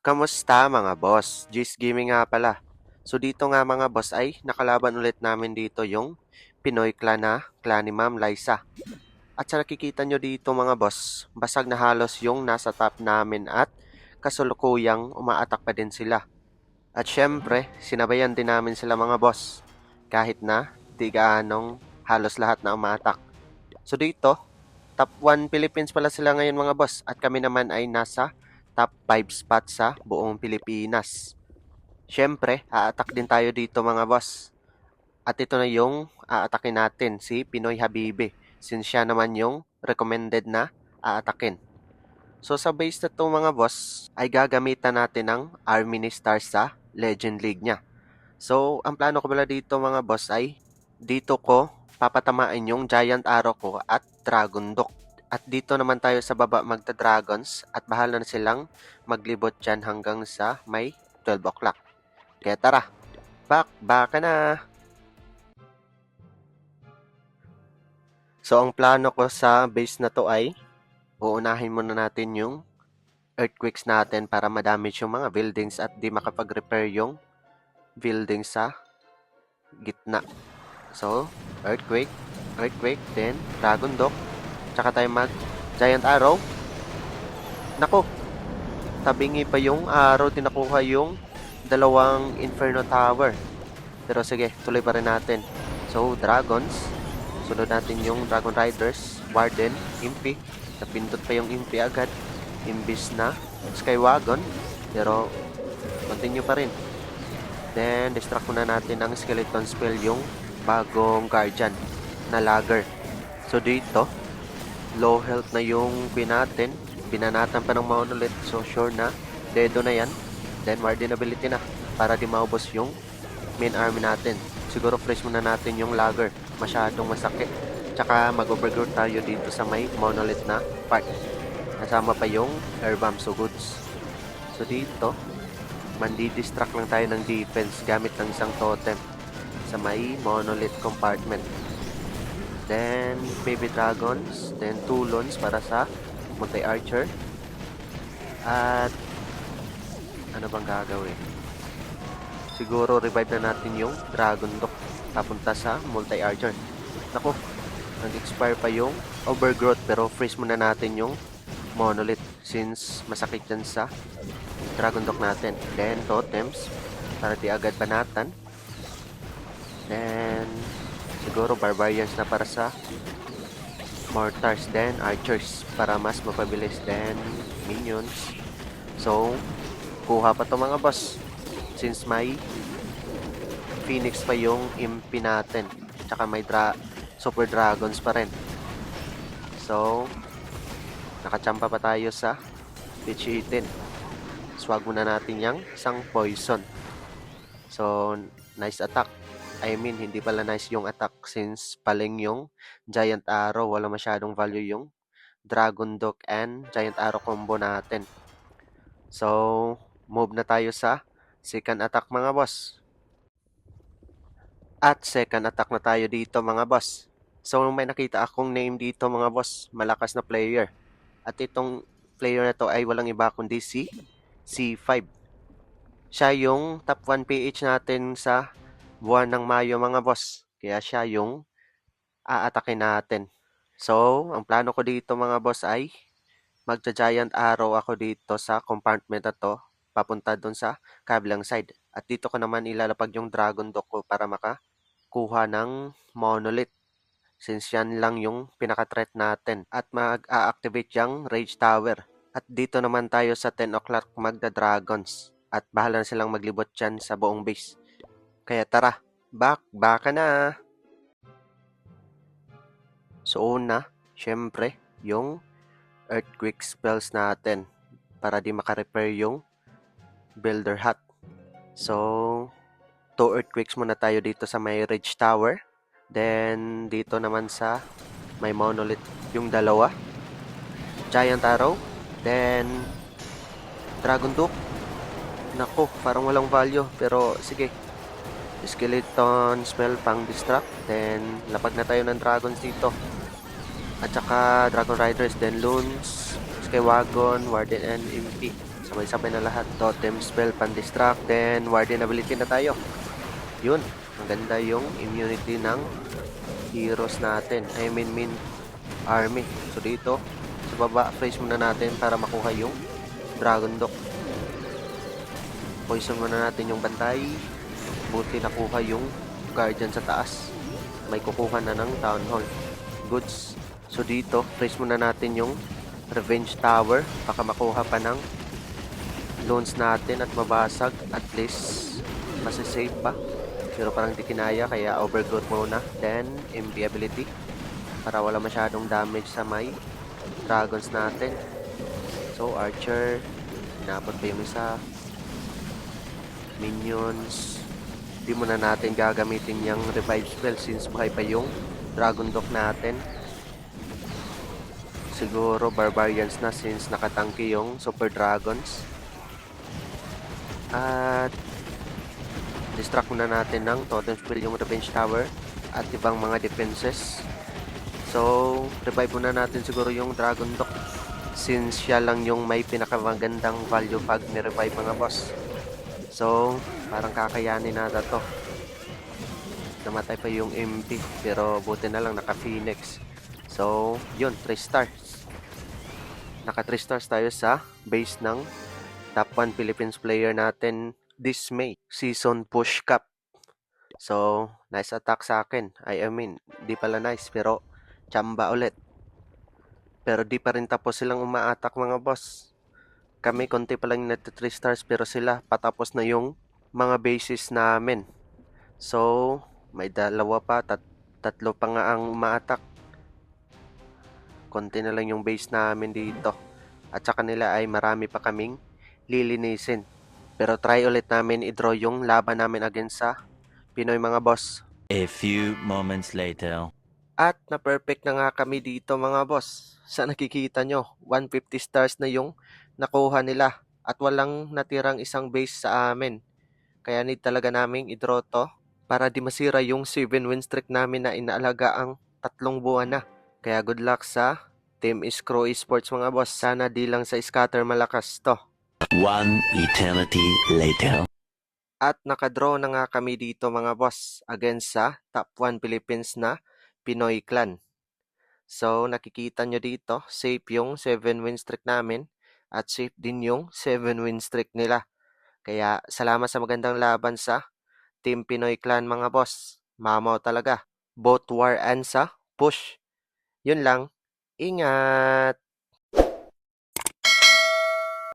Kamusta mga boss? G's Gaming nga pala. So dito nga mga boss ay nakalaban ulit namin dito yung Pinoy clan na clan ni Ma'am Liza. At sa nakikita nyo dito mga boss, basag na halos yung nasa top namin at kasulukuyang umaatak pa din sila. At syempre, sinabayan din namin sila mga boss. Kahit na di gaanong halos lahat na umaatak. So dito, top 1 Philippines pala sila ngayon mga boss at kami naman ay nasa top 5 spot sa buong Pilipinas. Siyempre, aatak din tayo dito mga boss. At ito na yung aatakin natin, si Pinoy Habibi, since siya naman yung recommended na aatakin. So sa base na to mga boss, ay gagamitan natin ng Army ni Stars sa Legend League niya. So, ang plano ko pala dito mga boss ay dito ko papatamaan yung Giant Arrow ko at Dragon Duck. At dito naman tayo sa baba magta-dragons at bahala na silang maglibot dyan hanggang sa may 12 o'clock. Kaya tara, baka na! So, ang plano ko sa base na to ay uunahin muna natin yung earthquakes natin para madamage yung mga buildings at di makapag-repair yung building sa gitna. So, earthquake, then Dragon Duck, tsaka tayo mag Giant Arrow. Nako, tabingi pa yung arrow, tinakuha yung dalawang Inferno Tower. Pero sige, tuloy pa rin natin. So, Dragons, sunod natin yung Dragon Riders, Warden, Impi. Napindot pa yung Impi agad. Imbis na Skywagon, pero continue pa rin. Then, distract muna natin ang Skeleton Spell yung bagong Guardian na Lagger. So, dito, low health na yung Queen natin. Binanatan pa ng Monolith. So, sure na, dedo na yan. Then, Warden ability na para di maubos yung main army natin. Siguro fresh muna natin yung Lagger. Masyadong masakit. Tsaka mag-overgrowth tayo dito sa may Monolith na part. Kasama pa yung Airbomb so goods. So, dito, mandi-distract lang tayo ng defense gamit ng isang totem sa may Monolith compartment. Then, baby dragons. Then, tulons para sa multi-archer. At, ano bang gagawin? Siguro, revive na natin yung Dragon Duck papunta sa multi-archer. Naku, nag-expire pa yung overgrowth pero freeze muna natin yung Monolith since masakit yan sa Dragon Duck natin. Then, totems para di agad banatan. Then, siguro barbarians na para sa mortars. Then, archers para mas mapabilis. Then, minions. So, kuha pa to mga boss. Since may Phoenix pa yung impi natin. Tsaka may super dragons pa rin. So, nakachampa pa tayo sa Pichitin. Swag muna natin yung isang poison. So, nice attack. I mean, hindi pala nice yung attack since paling yung Giant Arrow. Wala masyadong value yung Dragon Duck and Giant Arrow combo natin. So, move na tayo sa second attack mga boss. At second attack na tayo dito mga boss. So, may nakita akong name dito mga boss. Malakas na player. At itong player na to ay walang iba kundi si C5. Siya yung top 1 PH natin sa buwan ng Mayo mga boss. Kaya siya yung aatakin natin. So, ang plano ko dito mga boss ay magja-giant arrow ako dito sa compartment na to papunta doon sa kabilang side. At dito ko naman ilalapag yung Dragon Duck ko para makakuha ng Monolith. Since yan lang yung pinaka-threat natin. At mag-a-activate yung Rage Tower. At dito naman tayo sa 10 o'clock magda-dragons. At bahala na silang maglibot dyan sa buong base. Kaya tara, baka na! So una, syempre, yung earthquake spells natin para di makarepair yung builder hut. So, 2 earthquakes muna tayo dito sa may Rage Tower. Then, dito naman sa may Monolith yung dalawa. Giant Arrow. Then, Dragon Duck. Nako, parang walang value. Pero, sige. Skeleton Spell pang distract. Then, lapag na tayo ng Dragons dito. At saka, Dragon Riders. Then, Loons, Skywagon, Warden, and Impi. Sa Sabay-sabay na lahat. Totem spell, pan-distract, then Warden ability na tayo. Yun. Maganda yung immunity ng heroes natin. I mean army. So dito, sa baba, freeze muna natin para makuha yung Dragon Dock. Poison muna natin yung bantay. Buti nakuha yung Guardian sa taas. May kukuha na ng Town Hall. Goods. So dito, freeze muna natin yung Revenge Tower. Baka makuha pa ng loans natin at mabasag. At least, masisave pa. Pero parang di kinaya, kaya overgrowth muna. Then, MP ability. Para wala masyadong damage sa may dragons natin. So, Archer. Inabot pa yung isa. Minions. Di muna natin gagamitin yung revive spell since buhay pa yung Dragon Dock natin. Siguro Barbarians na since nakatangki yung Super Dragons. At distract muna natin ng Totem Spell yung Revenge Tower at ibang mga defenses. So, revive muna natin siguro yung Dragon Dock since siya lang yung may pinakamagandang value pag ni-revive mga boss. So, parang kakayanin nata to. Namatay pa yung MP pero buti na lang naka-Phoenix. So, yun, 3 stars. Naka 3 stars tayo sa base ng top 1 Philippines player natin this May, Season Push Cup. So, nice attack sa akin. I mean, di pala nice pero chamba ulit. Pero di pa rin tapos silang uma-attack mga boss. Kami konti pa lang net 3 stars pero sila patapos na yung mga bases namin. So, may dalawa pa, tatlo pa nga ang uma-attack. Konti na lang yung base namin dito. At sa kanila ay marami pa kaming lilinisin. Pero try ulit namin i-draw yung laban namin against sa Pinoy mga boss. A few moments later. At na-perfect na nga kami dito mga boss. Sa nakikita nyo, 150 stars na yung nakuha nila. At walang natirang isang base sa amin. Kaya need talaga naming i-draw to para di masira yung 7 win streak namin na inaalaga ang 3 buwan na. Kaya good luck sa Team Iskro Esports mga boss. Sana di lang sa scatter malakas to. One eternity later. At nakadraw na nga kami dito mga boss against sa top 1 Philippines na Pinoy Clan. So nakikita nyo dito, safe yung 7 win streak namin at safe din yung 7 win streak nila. Kaya salamat sa magandang laban sa Team Pinoy Clan mga boss. Mamaw talaga. Both war and sa push. Yun lang. Ingat!